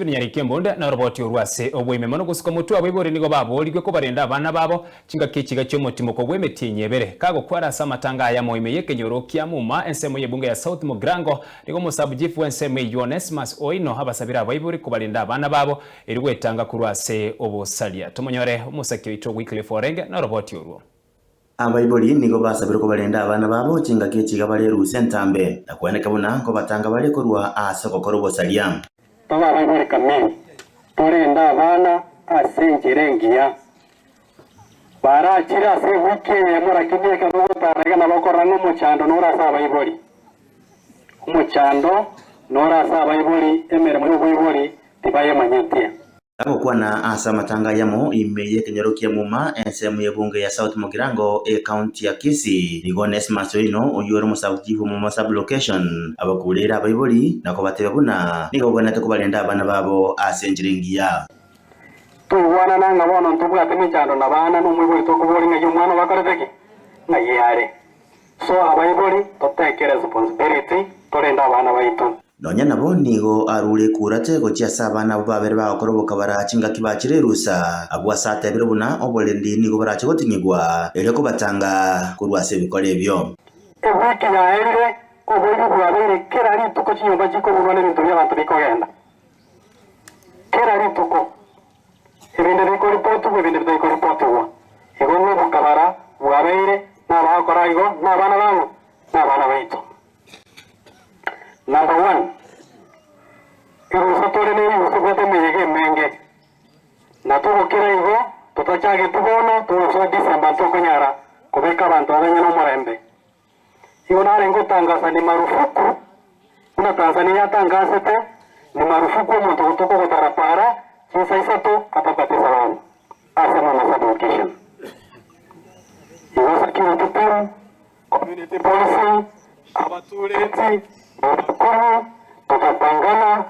Nyarike mbonde na roboti urwase obwime mono gusuka mutu abibore nigo baboligwe ko barenda abana babo cinga kikiga cyo mutimo ko gwemetinye bere kago kwara samatanga ya moime yekenyoro kyamuma ensemo yebunga ya South Mugrango nigo musabujifu ensemo Yonesmas Oino abasabira abayibore ko barenda abana babo irwetanga kurwase obusalia tumonyore umusaki wito Wycliffe Orenge na roboti urwo abayibori nigo basabira ko barenda abana babo cinga kikiga baleruse ntambe nakwendeka buna ko batanga bale kurwa asoko korobosalia Toba abayibori kamini torenda abana asengerengia barakira se wikeye murakiniye kazogotarega nabakora nk'umucando norasa abayibori umucando norasa abayibori emere muri abayibori tibaye manyatia ako kwana asa matanga yamo imeye kenyarukia muma ensemu yebunge ya South Mugrango county ya Kisii Yonesmas Oino oyoro musabujifu mu sub location abakulera abayibori nako batebe buna nigo bwana te kubalenda abana babo asenjiringia tuwana nanga bona ntubwa temicando nabana n'umwibori to kubori nga yumwana bakareteke na yare so abayibori totekere responsibility torenda abana baitu nonya nabo nigo arule kurate ko cyasa abana babere bakoroboka baracinga kibakirerusa abwa sate bire buna obolendi nigo barace gotinyigwa ere ko batanga kurwase bikore byo ebwiki yaende oboyu bwabere kerari tuko kinyomba kiko bubone bintu by'abantu bikogenda kerari tuko ebinde biko report ebinde biko report wa igonne bukabara bwabere n'abakora igo n'abana bangu n'abana baitu. Number one, irusatore ni irusatore meyege menge. Natubo kira igo, tutachage tubono, tuwaswa December toko nyara, kubeka bantu abanye no murembe. Igo nare ngutangasa ni marufuku, una Tanzania tangasete, ni marufuku muntu kutoko kutarapara, chisa isato atabatisa wanu. Asema na sub-location. Igo security team, community policy, abatuleti, Kuru, tukapangana,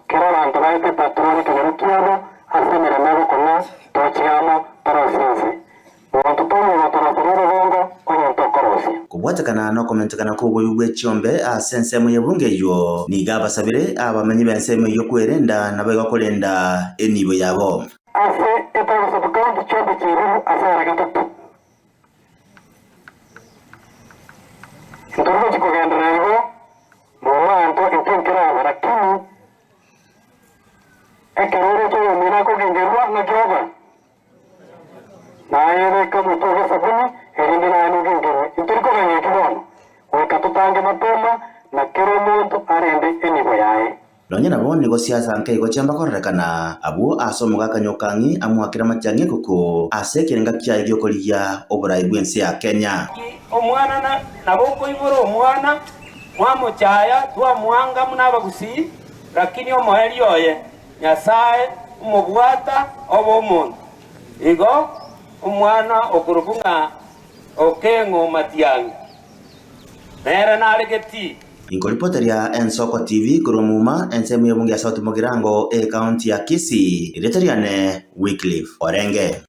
kira bantu baite patroni kinyarukiano, asemera nabo kuna, tochiamo, torosinzi. Wantu tomu watorosororo vengo, kwenye utokorosi. Kubwatakana no komentakana ko buyubwe cyombe asensemo yebunge yo niga basabire abamenyi bensemo yo kwerenda nabaye bakolenda enibo yabo. Ase etoro sabukandi cyombe cyiriru asara gatatu. Ndoro chikogendera yo Mwanto intinkira barakini ekerere cyo yomina ko gengerwa na joba naye kama toga sabuni erinde na anu gengerwa intiriko ganye kibono weka tutange mapema na kero muntu arende enibo yae nonya nabo nigo siasa nke go cyamba korekana abo asomuga kanyokangi amwakira macyange kuko asekirenga kya igyo koliya oburayi bwensi ya Kenya omwana nabo ko iboro omwana Mwamo chaya tuwa mwanga munaba gusi lakini omoheri oye Nyasaye umubwata obo umuntu igo umwana okurubunga okengo matiyangi nera naregeti ingo reporteria Ensoko TV kurumuma ensemu yebunge ya South Mugrango county ya Kisii iretariane Wycliffe Orenge.